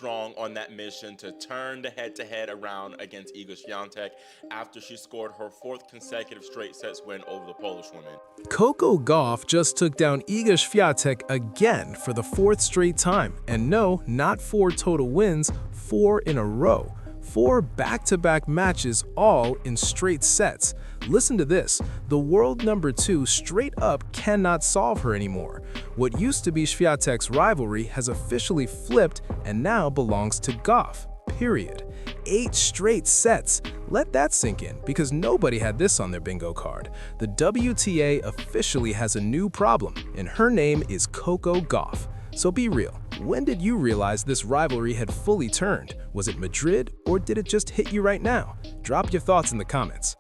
strong on that mission to turn the head-to-head around against Iga Świątek after she scored her fourth consecutive straight sets win over the Polish woman. Coco Gauff just took down Iga Świątek again for the fourth straight time. And no, not 4 total wins, 4 in a row. 4 back-to-back matches, all in straight sets. Listen to this, the world number 2 straight up cannot solve her anymore. What used to be Swiatek's rivalry has officially flipped and now belongs to Gauff, period. 8 straight sets. Let that sink in, because nobody had this on their bingo card. The WTA officially has a new problem, and her name is Coco Gauff. So be real, when did you realize this rivalry had fully turned? Was it Madrid, or did it just hit you right now? Drop your thoughts in the comments.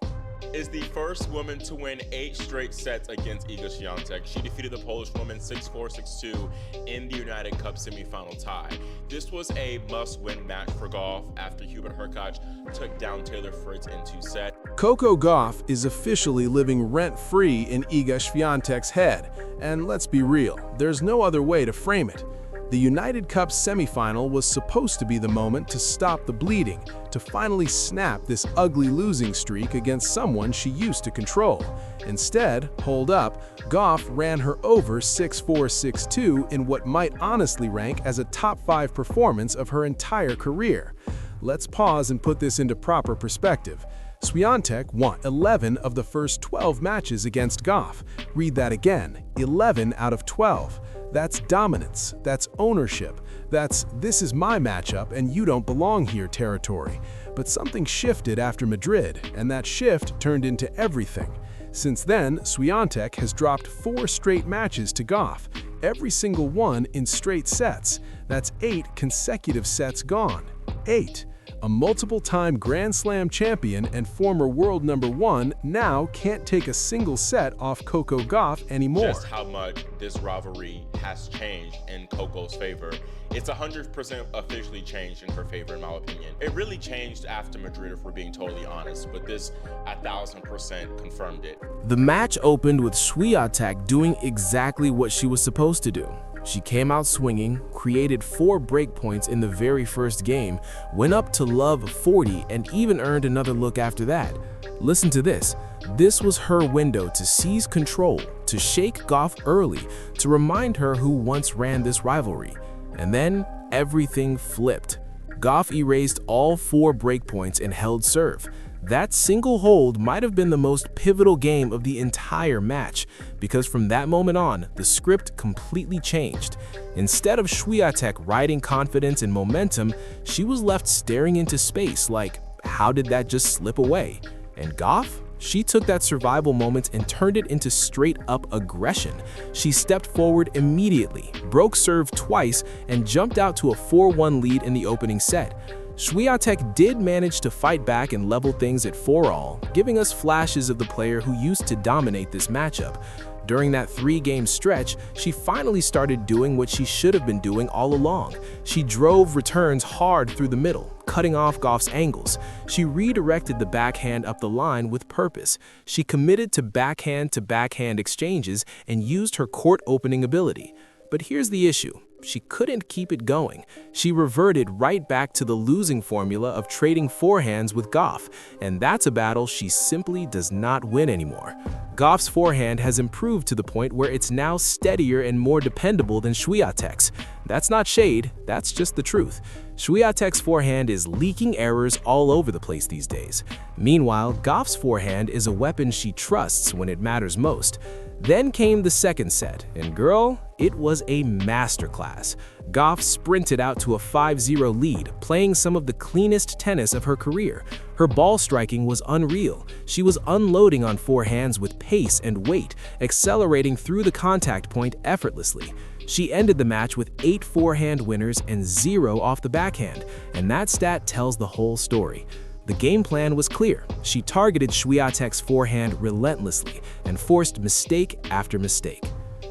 Is the first woman to win 8 straight sets against Iga Świątek. She defeated the Polish woman 6-4, 6-2 in the United Cup semifinal tie. This was a must-win match for Gauff after Hubert Hurkacz took down Taylor Fritz in 2 sets. Coco Gauff is officially living rent-free in Iga Świątek's head. And let's be real, there's no other way to frame it. The United Cup semifinal was supposed to be the moment to stop the bleeding, to finally snap this ugly losing streak against someone she used to control. Instead, hold up, Gauff ran her over 6-4, 6-2 in what might honestly rank as a top 5 performance of her entire career. Let's pause and put this into proper perspective. Świątek won 11 of the first 12 matches against Gauff. Read that again, 11 out of 12. That's dominance, that's ownership, that's "this is my matchup and you don't belong here" territory. But something shifted after Madrid, and that shift turned into everything. Since then, Świątek has dropped 4 straight matches to Gauff, every single one in straight sets. That's 8 consecutive sets gone. 8. A multiple-time Grand Slam champion and former world number 1 now can't take a single set off Coco Gauff anymore. Just how much this rivalry has changed in Coco's favor. It's 100% officially changed in her favor, in my opinion. It really changed after Madrid, if we're being totally honest, but this 1000% confirmed it. The match opened with Swiatek doing exactly what she was supposed to do. She came out swinging, created 4 breakpoints in the very first game, went up to love 40, and even earned another look after that. Listen to this. This was her window to seize control, to shake Gauff early, to remind her who once ran this rivalry. And then everything flipped. Gauff erased all 4 breakpoints and held serve. That single hold might have been the most pivotal game of the entire match, because from that moment on, the script completely changed. Instead of Świątek riding confidence and momentum, she was left staring into space like, how did that just slip away? And Gauff? She took that survival moment and turned it into straight-up aggression. She stepped forward immediately, broke serve twice, and jumped out to a 4-1 lead in the opening set. Świątek did manage to fight back and level things at 4-all, giving us flashes of the player who used to dominate this matchup. During that 3-game stretch, she finally started doing what she should have been doing all along. She drove returns hard through the middle, cutting off Gauff's angles. She redirected the backhand up the line with purpose. She committed to backhand exchanges and used her court-opening ability. But here's the issue. She couldn't keep it going. She reverted right back to the losing formula of trading forehands with Gauff, and that's a battle she simply does not win anymore. Gauff's forehand has improved to the point where it's now steadier and more dependable than Świątek's. That's not shade, that's just the truth. Świątek's forehand is leaking errors all over the place these days. Meanwhile, Gauff's forehand is a weapon she trusts when it matters most. Then came the second set, and girl, it was a masterclass. Gauff sprinted out to a 5-0 lead, playing some of the cleanest tennis of her career. Her ball striking was unreal. She was unloading on forehands with pace and weight, accelerating through the contact point effortlessly. She ended the match with 8 forehand winners and 0 off the backhand, and that stat tells the whole story. The game plan was clear. She targeted Świątek's forehand relentlessly and forced mistake after mistake.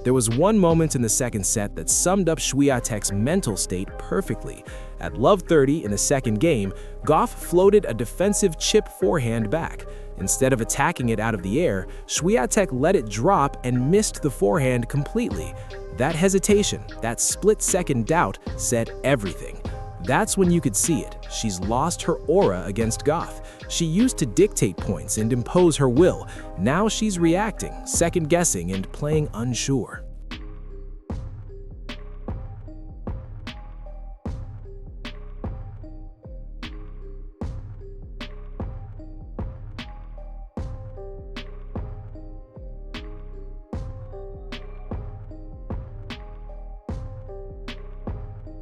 There was one moment in the second set that summed up Świątek's mental state perfectly. At love 30 in the second game, Gauff floated a defensive chip forehand back. Instead of attacking it out of the air, Świątek let it drop and missed the forehand completely. That hesitation, that split-second doubt, said everything. That's when you could see it. She's lost her aura against Gauff. She used to dictate points and impose her will. Now she's reacting, second-guessing, and playing unsure.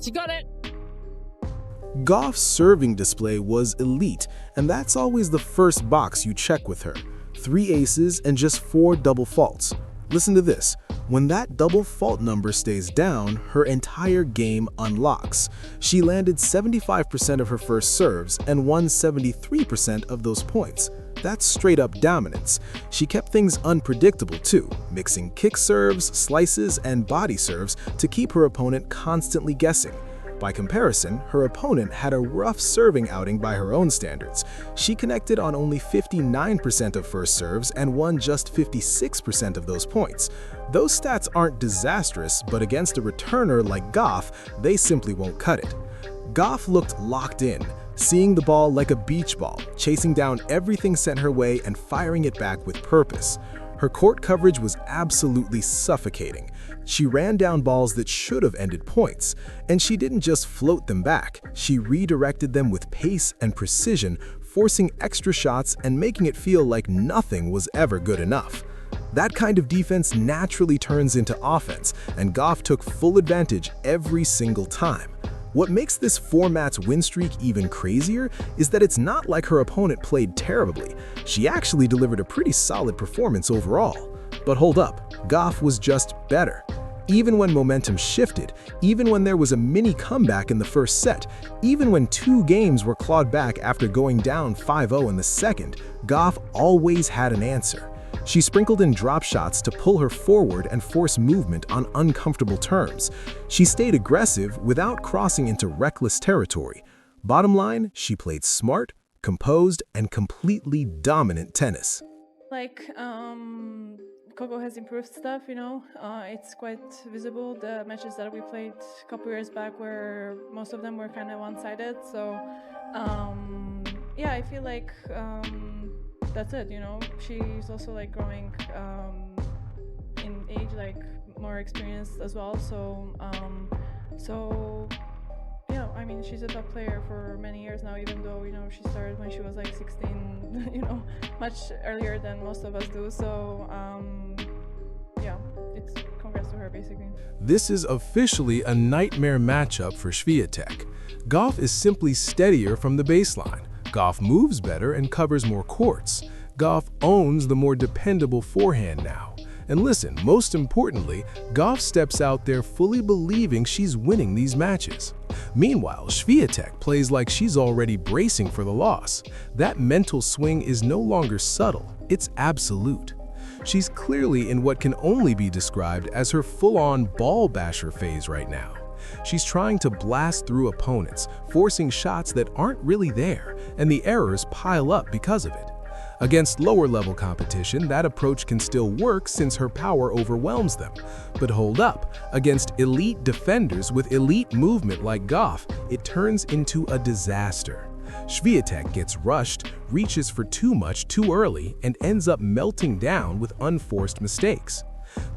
She got it! Gauff's serving display was elite, and that's always the first box you check with her. 3 aces and just 4 double faults. Listen to this. When that double fault number stays down, her entire game unlocks. She landed 75% of her first serves and won 73% of those points. That's straight up dominance. She kept things unpredictable too, mixing kick serves, slices, and body serves to keep her opponent constantly guessing. By comparison, her opponent had a rough serving outing by her own standards. She connected on only 59% of first serves and won just 56% of those points. Those stats aren't disastrous, but against a returner like Gauff, they simply won't cut it. Gauff looked locked in, seeing the ball like a beach ball, chasing down everything sent her way and firing it back with purpose. Her court coverage was absolutely suffocating. She ran down balls that should have ended points, and she didn't just float them back, she redirected them with pace and precision, forcing extra shots and making it feel like nothing was ever good enough. That kind of defense naturally turns into offense, and Gauff took full advantage every single time. What makes this 4-match win streak even crazier is that it's not like her opponent played terribly. She actually delivered a pretty solid performance overall. But hold up, Gauff was just better. Even when momentum shifted, even when there was a mini comeback in the first set, even when 2 games were clawed back after going down 5-0 in the second, Gauff always had an answer. She sprinkled in drop shots to pull her forward and force movement on uncomfortable terms. She stayed aggressive without crossing into reckless territory. Bottom line, she played smart, composed, and completely dominant tennis. Coco has improved stuff, it's quite visible. The matches that we played a couple years back where most of them were kind of one-sided. So, yeah, I feel like that's it, She's also growing in age, more experienced as well. So, yeah, I mean, she's a top player for many years now, even though, she started when she was 16, much earlier than most of us do. So, yeah, it's congrats to her, basically. This is officially a nightmare matchup for Swiatek. Gauff is simply steadier from the baseline. Gauff moves better and covers more courts. Gauff owns the more dependable forehand now. And listen, most importantly, Gauff steps out there fully believing she's winning these matches. Meanwhile, Swiatek plays like she's already bracing for the loss. That mental swing is no longer subtle, it's absolute. She's clearly in what can only be described as her full-on ball basher phase right now. She's trying to blast through opponents, forcing shots that aren't really there, and the errors pile up because of it. Against lower-level competition, that approach can still work since her power overwhelms them. But hold up, against elite defenders with elite movement like Gauff, it turns into a disaster. Swiatek gets rushed, reaches for too much too early, and ends up melting down with unforced mistakes.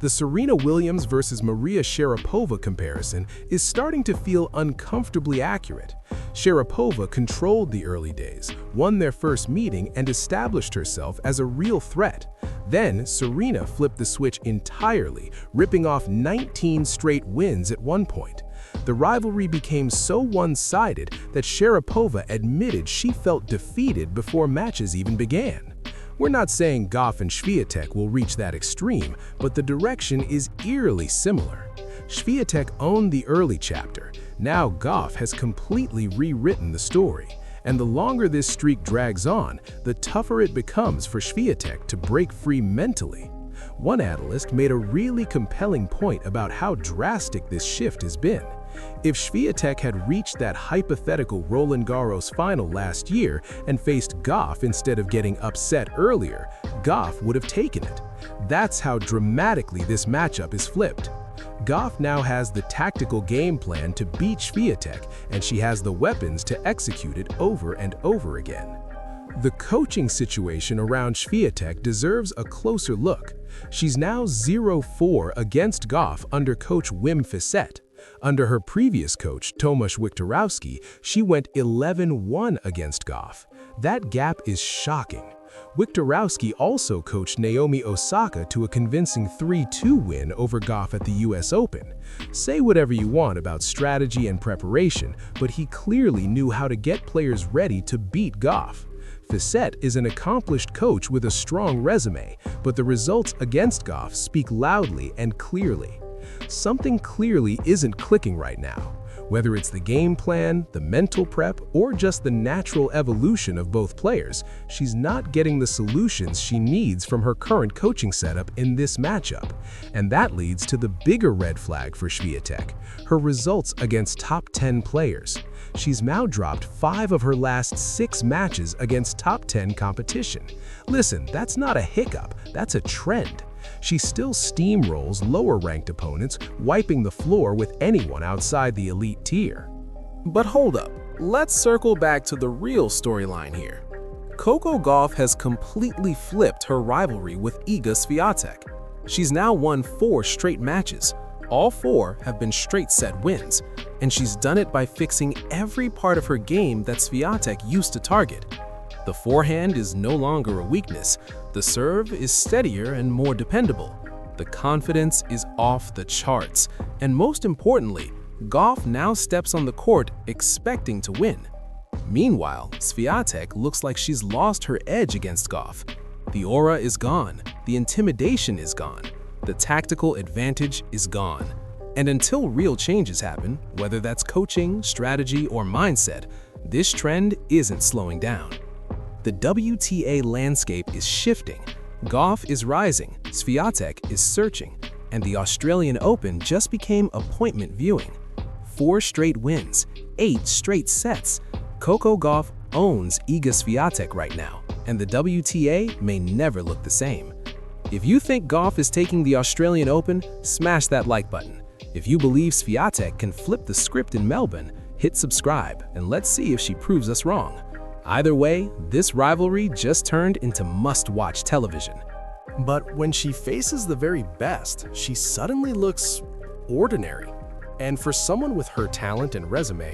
The Serena Williams versus Maria Sharapova comparison is starting to feel uncomfortably accurate. Sharapova controlled the early days, won their first meeting, and established herself as a real threat. Then, Serena flipped the switch entirely, ripping off 19 straight wins at one point. The rivalry became so one-sided that Sharapova admitted she felt defeated before matches even began. We're not saying Gauff and Swiatek will reach that extreme, but the direction is eerily similar. Swiatek owned the early chapter. Now Gauff has completely rewritten the story. And the longer this streak drags on, the tougher it becomes for Swiatek to break free mentally. One analyst made a really compelling point about how drastic this shift has been. If Swiatek had reached that hypothetical Roland Garros final last year and faced Gauff instead of getting upset earlier, Gauff would have taken it. That's how dramatically this matchup is flipped. Gauff now has the tactical game plan to beat Świątek, and she has the weapons to execute it over and over again. The coaching situation around Świątek deserves a closer look. She's now 0-4 against Gauff under coach Wim Fissette. Under her previous coach, Tomasz Wiktorowski, she went 11-1 against Gauff. That gap is shocking. Wiktorowski also coached Naomi Osaka to a convincing 3-2 win over Gauff at the US Open. Say whatever you want about strategy and preparation, but he clearly knew how to get players ready to beat Gauff. Fissette is an accomplished coach with a strong resume, but the results against Gauff speak loudly and clearly. Something clearly isn't clicking right now. Whether it's the game plan, the mental prep, or just the natural evolution of both players, she's not getting the solutions she needs from her current coaching setup in this matchup. And that leads to the bigger red flag for Świątek, her results against top 10 players. She's now dropped 5 of her last 6 matches against top 10 competition. Listen, that's not a hiccup, that's a trend. She still steamrolls lower-ranked opponents, wiping the floor with anyone outside the elite tier. But hold up, let's circle back to the real storyline here. Coco Gauff has completely flipped her rivalry with Iga Świątek. She's now won 4 straight matches. All 4 have been straight-set wins, and she's done it by fixing every part of her game that Świątek used to target. The forehand is no longer a weakness. The serve is steadier and more dependable. The confidence is off the charts. And most importantly, Gauff now steps on the court expecting to win. Meanwhile, Świątek looks like she's lost her edge against Gauff. The aura is gone. The intimidation is gone. The tactical advantage is gone. And until real changes happen, whether that's coaching, strategy, or mindset, this trend isn't slowing down. The WTA landscape is shifting. Gauff is rising, Świątek is searching, and the Australian Open just became appointment viewing. 4 straight wins, 8 straight sets. Coco Gauff owns Iga Świątek right now, and the WTA may never look the same. If you think Gauff is taking the Australian Open, smash that like button. If you believe Świątek can flip the script in Melbourne, hit subscribe, and let's see if she proves us wrong. Either way, this rivalry just turned into must-watch television. But when she faces the very best, she suddenly looks ordinary. And for someone with her talent and resume,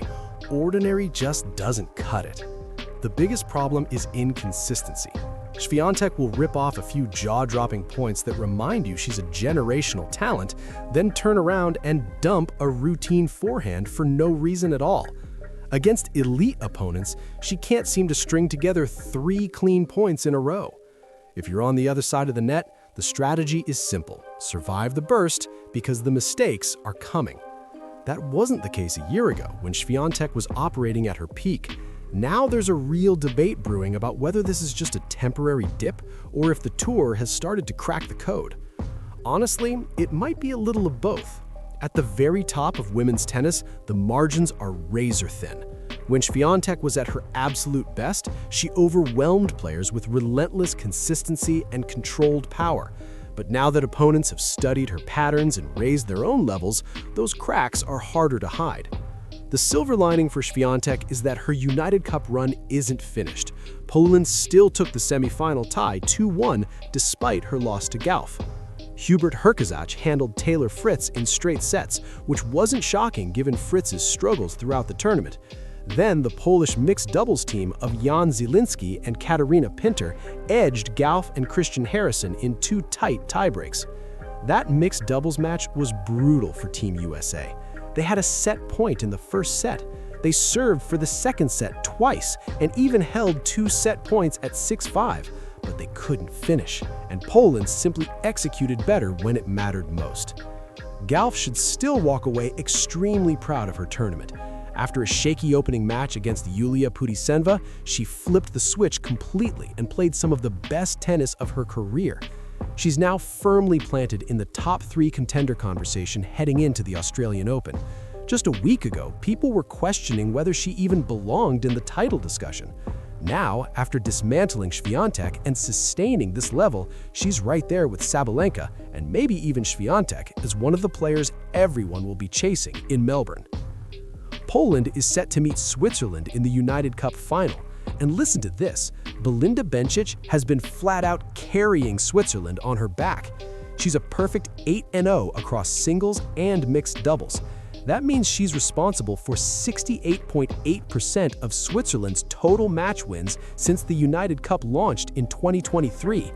ordinary just doesn't cut it. The biggest problem is inconsistency. Świątek will rip off a few jaw-dropping points that remind you she's a generational talent, then turn around and dump a routine forehand for no reason at all. Against elite opponents, she can't seem to string together 3 clean points in a row. If you're on the other side of the net, the strategy is simple. Survive the burst because the mistakes are coming. That wasn't the case a year ago when Świątek was operating at her peak. Now there's a real debate brewing about whether this is just a temporary dip or if the tour has started to crack the code. Honestly, it might be a little of both. At the very top of women's tennis, the margins are razor thin. When Świątek was at her absolute best, she overwhelmed players with relentless consistency and controlled power. But now that opponents have studied her patterns and raised their own levels, those cracks are harder to hide. The silver lining for Świątek is that her United Cup run isn't finished. Poland still took the semifinal tie 2-1 despite her loss to Gauff. Hubert Hurkacz handled Taylor Fritz in straight sets, which wasn't shocking given Fritz's struggles throughout the tournament. Then the Polish mixed doubles team of Jan Zielinski and Katarina Pinter edged Gauff and Christian Harrison in 2 tight tiebreaks. That mixed doubles match was brutal for Team USA. They had a set point in the first set. They served for the second set twice and even held 2 set points at 6-5. But they couldn't finish, and Poland simply executed better when it mattered most. Gauff should still walk away extremely proud of her tournament. After a shaky opening match against Yulia Putintseva, she flipped the switch completely and played some of the best tennis of her career. She's now firmly planted in the top 3 contender conversation heading into the Australian Open. Just a week ago, people were questioning whether she even belonged in the title discussion. Now, after dismantling Świątek and sustaining this level, she's right there with Sabalenka and maybe even Świątek as one of the players everyone will be chasing in Melbourne. Poland is set to meet Switzerland in the United Cup final. And listen to this, Belinda Bencic has been flat out carrying Switzerland on her back. She's a perfect 8-0 across singles and mixed doubles. That means she's responsible for 68.8% of Switzerland's total match wins since the United Cup launched in 2023.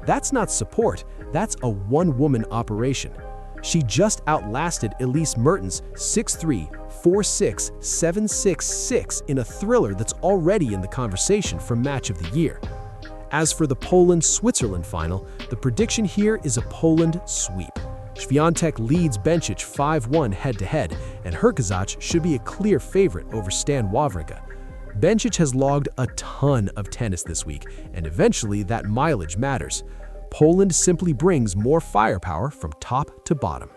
That's not support, that's a one-woman operation. She just outlasted Elise Mertens 6-3, 4-6, 7-6, 6 in a thriller that's already in the conversation for Match of the Year. As for the Poland-Switzerland final, the prediction here is a Poland sweep. Świątek leads Bencic 5-1 head-to-head, and Herkazach should be a clear favorite over Stan Wawrinka. Bencic has logged a ton of tennis this week, and eventually that mileage matters. Poland simply brings more firepower from top to bottom.